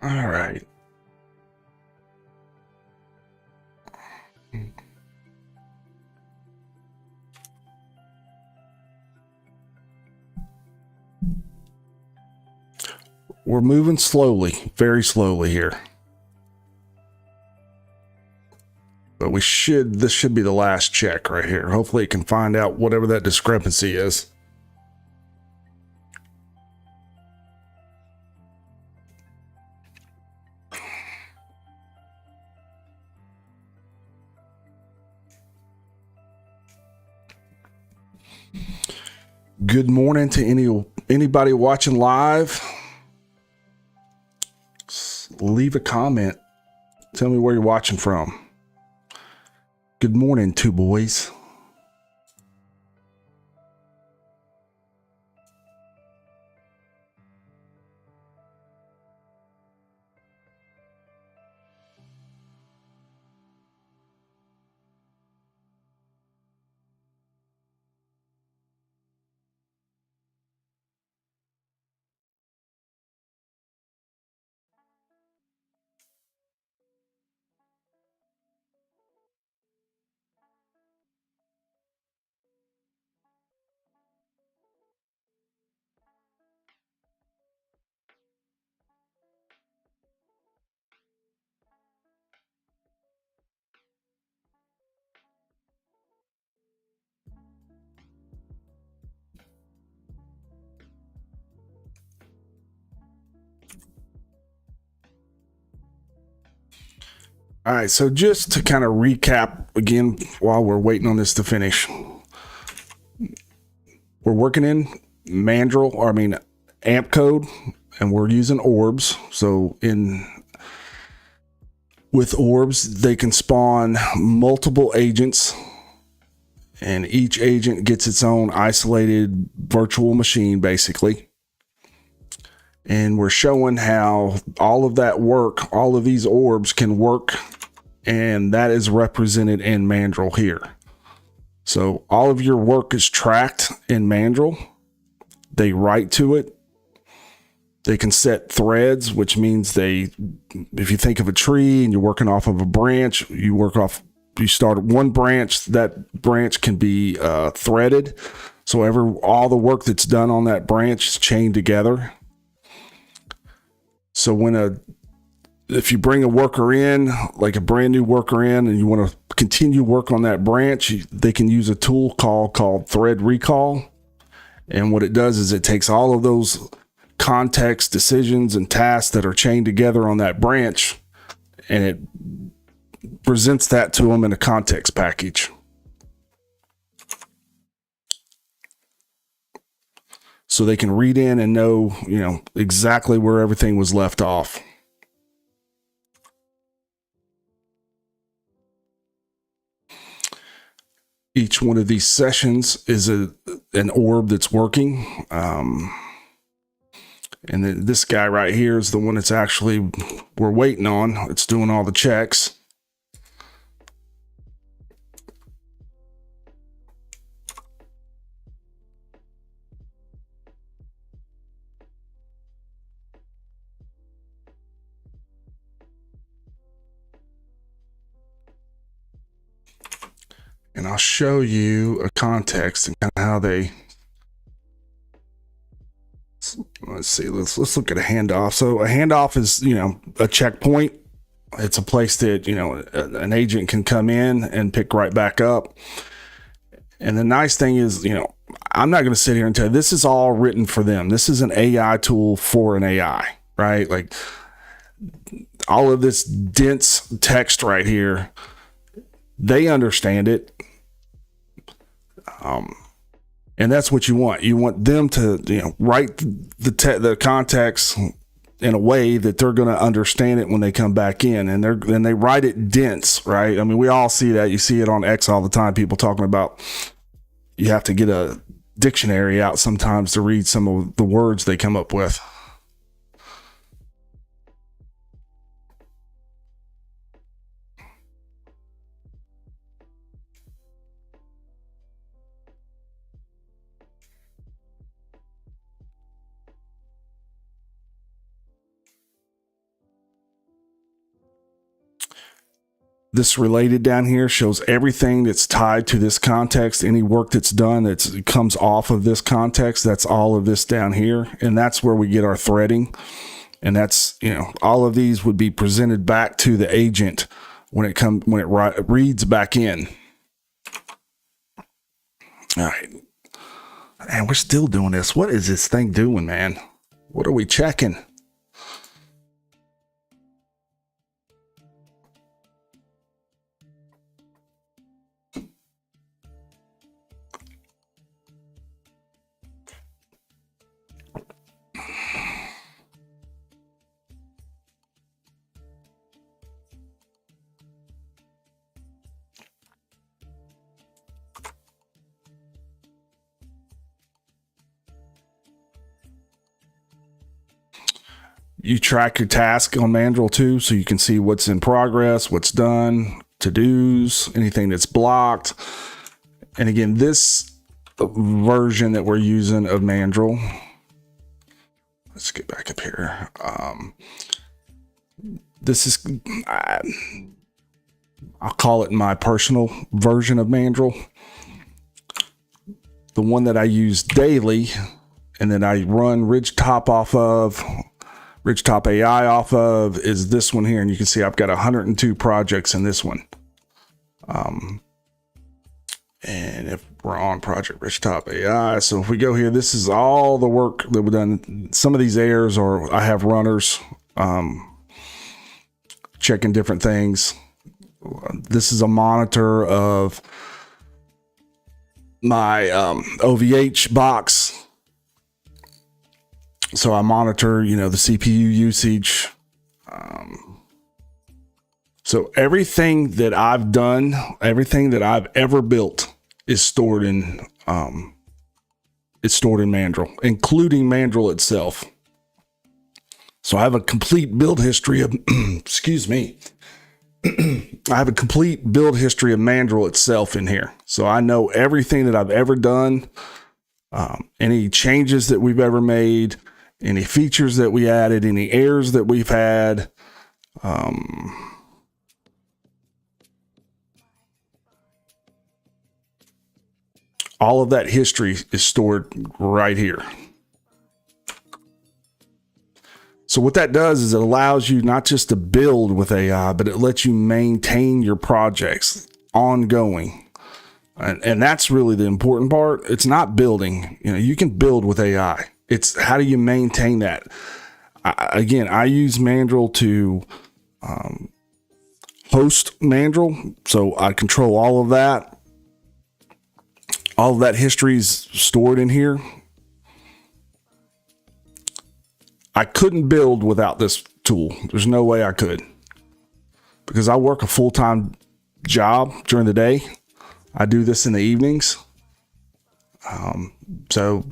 S1: All right. We're moving slowly, very slowly here. But this should be the last check right here. Hopefully it can find out whatever that discrepancy is. Good morning to anybody watching live. Leave a comment. Tell me where you're watching from. Good morning, two boys. All right, so just to kind of recap again while we're waiting on this to finish. We're working in Mandrel, AMP code, and we're using Orbs. So with Orbs, they can spawn multiple agents, and each agent gets its own isolated virtual machine, basically. And we're showing how all of that work, all of these orbs can work, and that is represented in Mandrel here. So all of your work is tracked in Mandrel. They write to it. They can set threads, which means if you think of a tree and you're working off of a branch, you start at one branch, that branch can be threaded. So all the work that's done on that branch is chained together. So if you bring a worker in, like a brand new worker in, and you want to continue work on that branch, they can use a tool called thread recall. And what it does is it takes all of those context, decisions, and tasks that are chained together on that branch, and it presents that to them in a context package. So they can read in and know, exactly where everything was left off. Each one of these sessions is an orb that's working. And then this guy right here is the one that's actually we're waiting on. It's doing all the checks. And I'll show you a context and kind of how let's see, let's look at a handoff. So a handoff is, a checkpoint. It's a place that, an agent can come in and pick right back up. And the nice thing is, I'm not going to sit here and tell you this is all written for them. This is an AI tool for an AI, right? Like all of this dense text right here, they understand it. And that's what you want. You want them to, write the context in a way that they're going to understand it when they come back in, and they write it dense, right? I mean, we all see that. You see it on X all the time. People talking about you have to get a dictionary out sometimes to read some of the words they come up with. This related down here shows everything that's tied to this context. Any work that's done that comes off of this context, that's all of this down here. And that's where we get our threading. And that's, you know, all of these would be presented back to the agent when it reads back in. All right. And we're still doing this. What is this thing doing, man? What are we checking? You track your task on Mandrel too, so you can see what's in progress, what's done, to-dos, anything that's blocked. And again, this version that we're using of Mandrel, let's get back up here. This is, I'll call it my personal version of Mandrel. The one that I use daily and then I run Ridgetop AI off of is this one here. And you can see I've got 102 projects in this one. And if we're on Project Ridgetop AI, so if we go here, this is all the work that we've done. Some of these errors, or I have runners checking different things. This is a monitor of my OVH box. So I monitor, you know, the CPU usage. So everything that I've done, everything that I've ever built is stored in, Mandrel, including Mandrel itself. So I have a complete build history of, excuse me. I have a complete build history of Mandrel itself in here. So I know everything that I've ever done, any changes that we've ever made, any features that we added, any errors that we've had. All of that history is stored right here. So what that does is it allows you not just to build with AI, but it lets you maintain your projects ongoing. And that's really the important part. It's not building. You know, you can build with AI. It's how do you maintain that? I use Mandrel to host Mandrel. So I control all of that. All of that history is stored in here. I couldn't build without this tool. There's no way I could, because I work a full-time job during the day. I do this in the evenings. So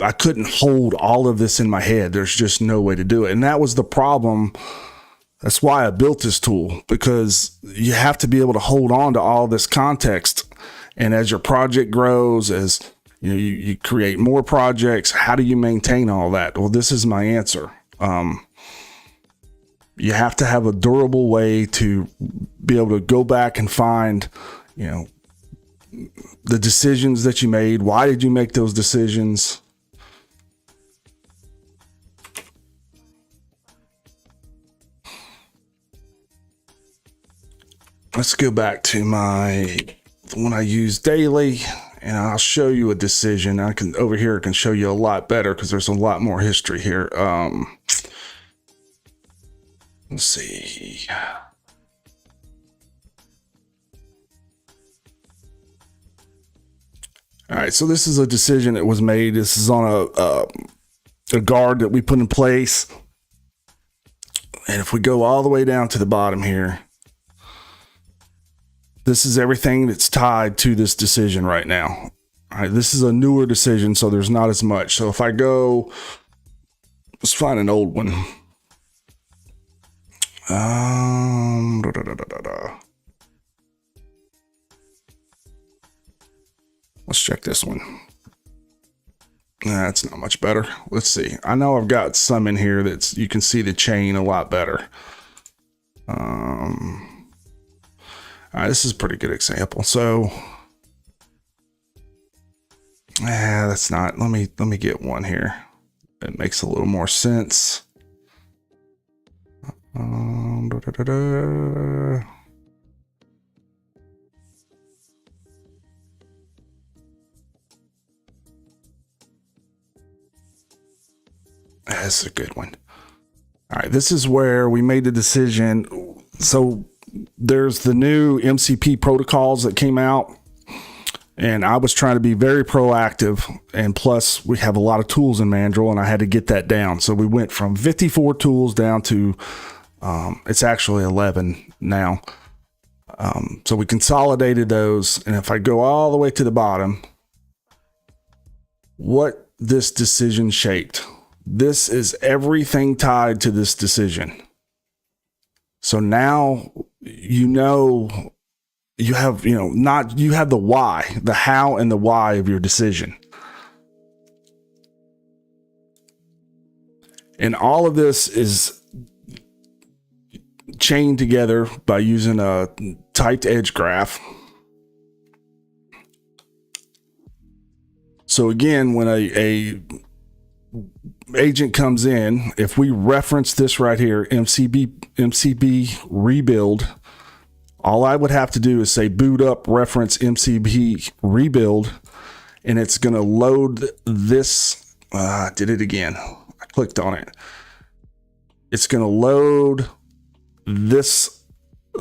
S1: I couldn't hold all of this in my head. There's just no way to do it. And that was the problem. That's why I built this tool, because you have to be able to hold on to all this context. And as your project grows, as you know, you create more projects, how do you maintain all that? Well, this is my answer. You have to have a durable way to be able to go back and find, you know, the decisions that you made. Why did you make those decisions? Let's go back to the one I use daily, and I'll show you a decision. I can over here, I can show you a lot better because there's a lot more history here. Let's see. All right, so this is a decision that was made. This is on a guard that we put in place. And if we go all the way down to the bottom here, this is everything that's tied to this decision right now. All right, this is a newer decision, so there's not as much. So if I go, let's find an old one. Let's check this one. That's not much better. Let's see. I know I've got some in here that's, you can see the chain a lot better. All right, this is a pretty good example. So that's not, let me get one here. It makes a little more sense. That's a good one. All right, this is where we made the decision. So there's the new MCP protocols that came out, and I was trying to be very proactive. And plus, we have a lot of tools in Mandrel, and I had to get that down. So we went from 54 tools down to it's actually 11 now. So we consolidated those, and if I go all the way to the bottom, what this decision shaped. This is everything tied to this decision. So now you have, you have the why, the how and the why of your decision. And all of this is chained together by using a typed edge graph. So again, when a agent comes in, if we reference this right here, MCB rebuild, all I would have to do is say boot up reference MCB rebuild, and it's going to load this. Did it again. I clicked on it. It's going to load this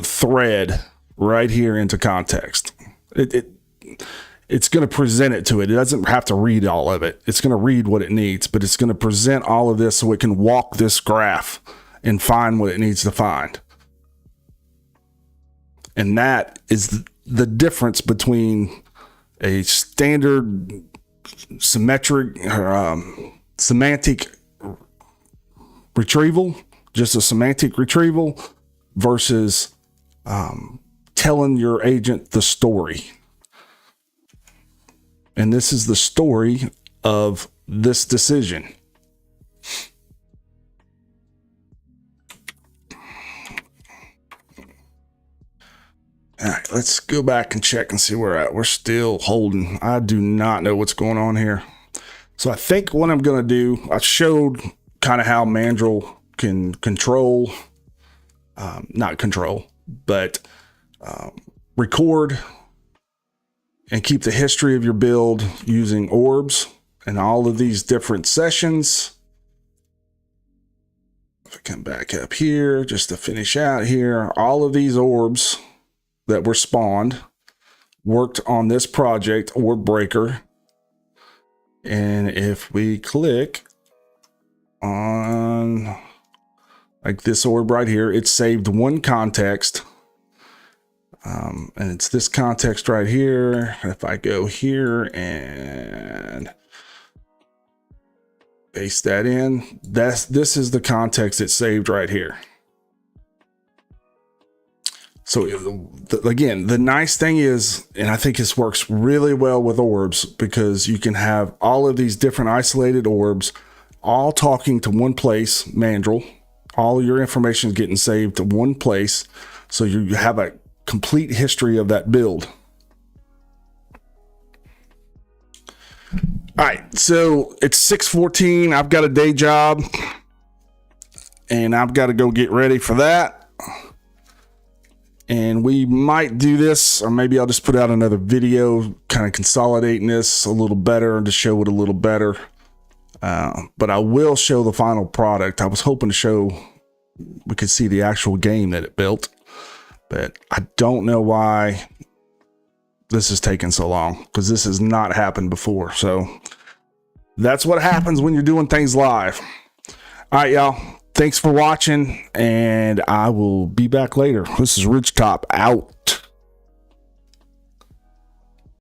S1: thread right here into context. It's going to present it to it. It doesn't have to read all of it. It's going to read what it needs, but it's going to present all of this so it can walk this graph and find what it needs to find. And that is the difference between a standard symmetric semantic retrieval, just a semantic retrieval, versus telling your agent the story. And this is the story of this decision. All right, let's go back and check and see where we're at. We're still holding. I do not know what's going on here. So I think what I'm going to do, I showed kind of how Mandrel can control, not control, but record and keep the history of your build using Orbs and all of these different sessions. If I come back up here, just to finish out here, all of these Orbs that were spawned worked on this project, Orb Breaker. And if we click on like this orb right here, it saved one context. And it's this context right here. If I go here and paste that in, this is the context it saved right here. So again, the nice thing is, and I think this works really well with Orbs, because you can have all of these different isolated orbs all talking to one place, Mandrel. All your information is getting saved to one place. So you have a complete history of that build. All right, so it's 6:14. I've got a day job and I've got to go get ready for that. And we might do this, or maybe I'll just put out another video kind of consolidating this a little better to show it a little better. But I will show the final product. I was hoping to show, we could see the actual game that it built, but I don't know why this is taking so long, because this has not happened before. So that's what happens when you're doing things live. All right, y'all. Thanks for watching, and I will be back later. This is Ridgetop out.